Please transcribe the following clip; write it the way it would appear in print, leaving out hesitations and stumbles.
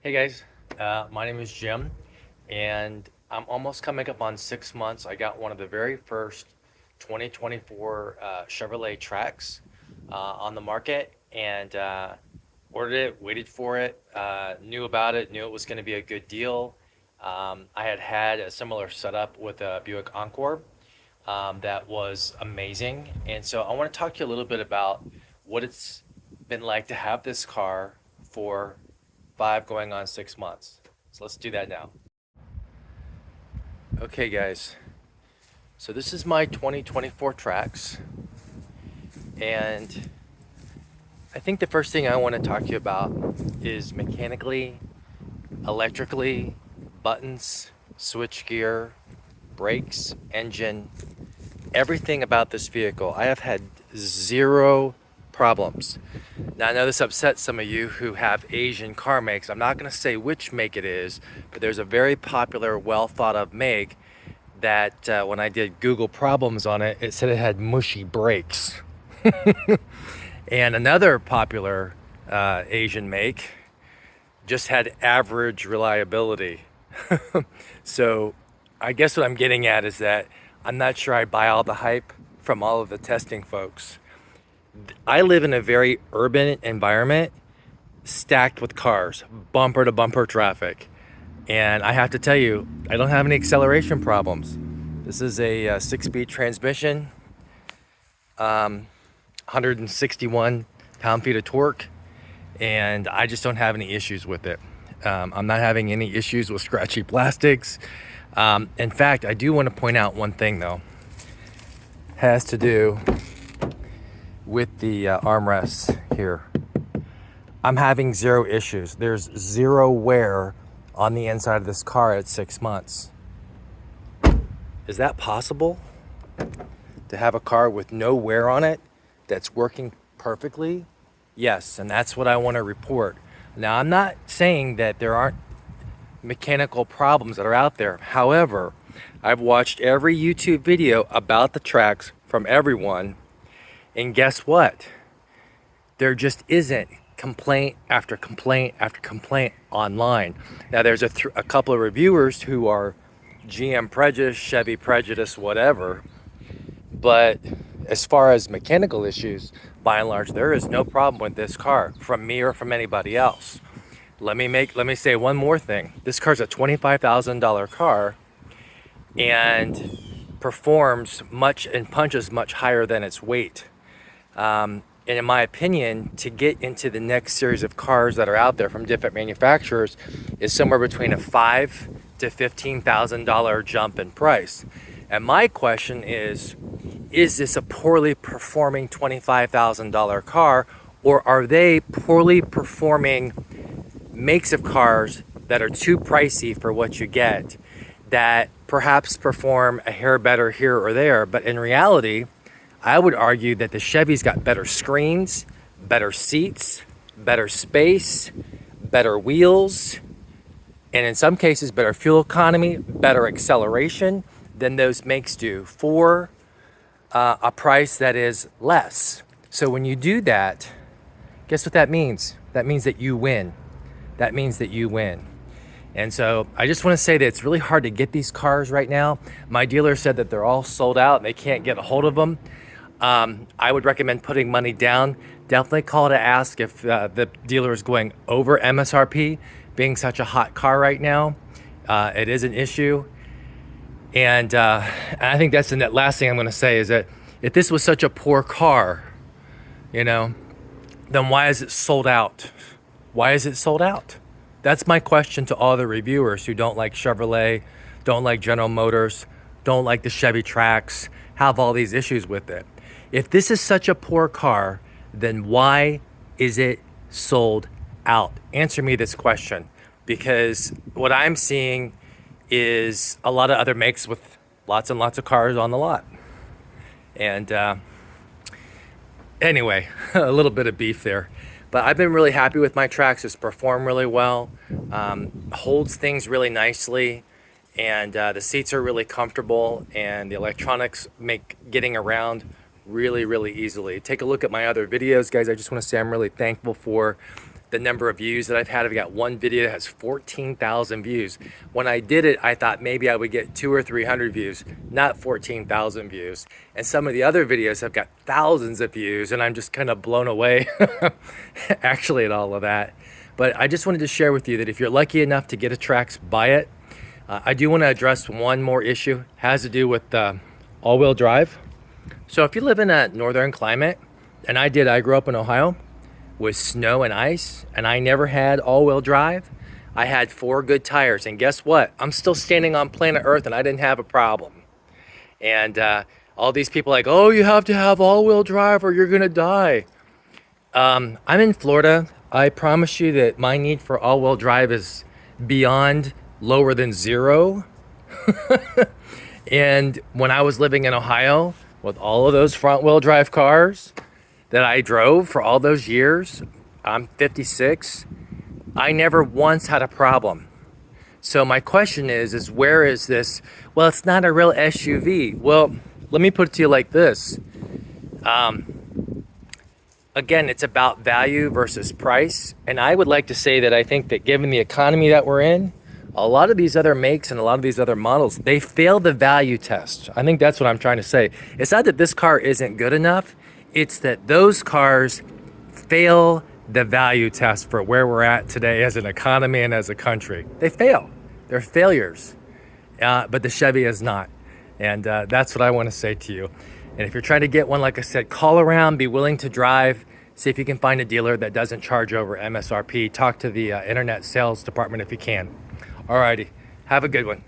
Hey guys, my name is Jim, and I'm almost coming up on 6 months. I got one of the very first 2024 Chevrolet Trax on the market, and ordered it, waited for it, knew about it, knew it was going to be a good deal. I had had a similar setup with a Buick Encore that was amazing, and so I want to talk to you a little bit about what it's been like to have this car for 5 going on 6 months. So let's do that now. Okay, guys. So this is my 2024 Trax, and I think the first thing I want to talk to you about is mechanically, electrically, buttons, switch gear, brakes, engine, everything about this vehicle. I have had zero problems. Now, I know this upsets some of you who have Asian car makes. I'm not going to say which make it is, but there's a very popular, well thought of make that when I did Google problems on it, it said it had mushy brakes. And another popular Asian make just had average reliability. So I guess what I'm getting at is that I'm not sure I buy all the hype from all of the testing folks. I live in a very urban environment stacked with cars, bumper to bumper traffic. And I have to tell you, I don't have any acceleration problems. This is a 6-speed transmission, 161 pound-feet of torque, and I just don't have any issues with it. I'm not having any issues with scratchy plastics. In fact, I do want to point out one thing though. It has to do with the armrests here. I'm having zero issues. There's zero wear on the inside of this car at 6 months. Is that possible? To have a car with no wear on it that's working perfectly? Yes, and that's what I want to report. Now, I'm not saying that there aren't mechanical problems that are out there. However, I've watched every YouTube video about the Trax from everyone, and guess what? There just isn't complaint after complaint after complaint online. Now, there's a couple of reviewers who are GM prejudice, Chevy prejudice, whatever. But as far as mechanical issues, by and large, there is no problem with this car from me or from anybody else. Let me say one more thing. This car's a $25,000 car and performs much and punches much higher than its weight. And in my opinion, to get into the next series of cars that are out there from different manufacturers is somewhere between a $5,000 to $15,000 jump in price. And my question is this a poorly performing $25,000 car, or are they poorly performing makes of cars that are too pricey for what you get, that perhaps perform a hair better here or there, but in reality, I would argue that the Chevy's got better screens, better seats, better space, better wheels, and in some cases, better fuel economy, better acceleration than those makes do for a price that is less. So when you do that, guess what that means? That means that you win. That means that you win. And so I just want to say that it's really hard to get these cars right now. My dealer said that they're all sold out and they can't get a hold of them. I would recommend putting money down. Definitely call to ask if the dealer is going over MSRP, being such a hot car right now. It is an issue. And I think that's the last thing I'm going to say is that if this was such a poor car, then why is it sold out? Why is it sold out? That's my question to all the reviewers who don't like Chevrolet, don't like General Motors, don't like the Chevy Trax, have all these issues with it. If this is such a poor car, then why is it sold out? Answer me this question, because what I'm seeing is a lot of other makes with lots and lots of cars on the lot. And anyway, a little bit of beef there. But I've been really happy with my Trax. It's performed really well, holds things really nicely, and the seats are really comfortable, and the electronics make getting around really, really easily. Take a look at my other videos, guys. I just want to say I'm really thankful for the number of views that I've had. I've got one video that has 14,000 views. When I did it, I thought maybe I would get 200 or 300 views, not 14,000 views. And some of the other videos have got thousands of views, and I'm just kind of blown away actually at all of that. But I just wanted to share with you that if you're lucky enough to get a Trax, buy it. I do want to address one more issue. It has to do with all-wheel drive. So if you live in a northern climate, and I grew up in Ohio with snow and ice, and I never had all-wheel drive. I had 4 good tires, and guess what? I'm still standing on planet Earth, and I didn't have a problem. And all these people like, oh, you have to have all-wheel drive or you're gonna die. I'm in Florida. I promise you that my need for all-wheel drive is beyond lower than 0. And when I was living in Ohio with all of those front-wheel drive cars that I drove for all those years, I'm 56, I never once had a problem. So my question is where is this? Well, it's not a real SUV. Well, let me put it to you like this. Again, it's about value versus price. And I would like to say that I think that given the economy that we're in, a lot of these other makes and a lot of these other models, they fail the value test. I think that's what I'm trying to say. It's not that this car isn't good enough. It's that those cars fail the value test for where we're at today as an economy and as a country. They fail. They're failures. But the Chevy is not. And that's what I want to say to you. And if you're trying to get one, like I said, call around, be willing to drive, see if you can find a dealer that doesn't charge over MSRP. Talk to the internet sales department if you can. Alrighty, have a good one.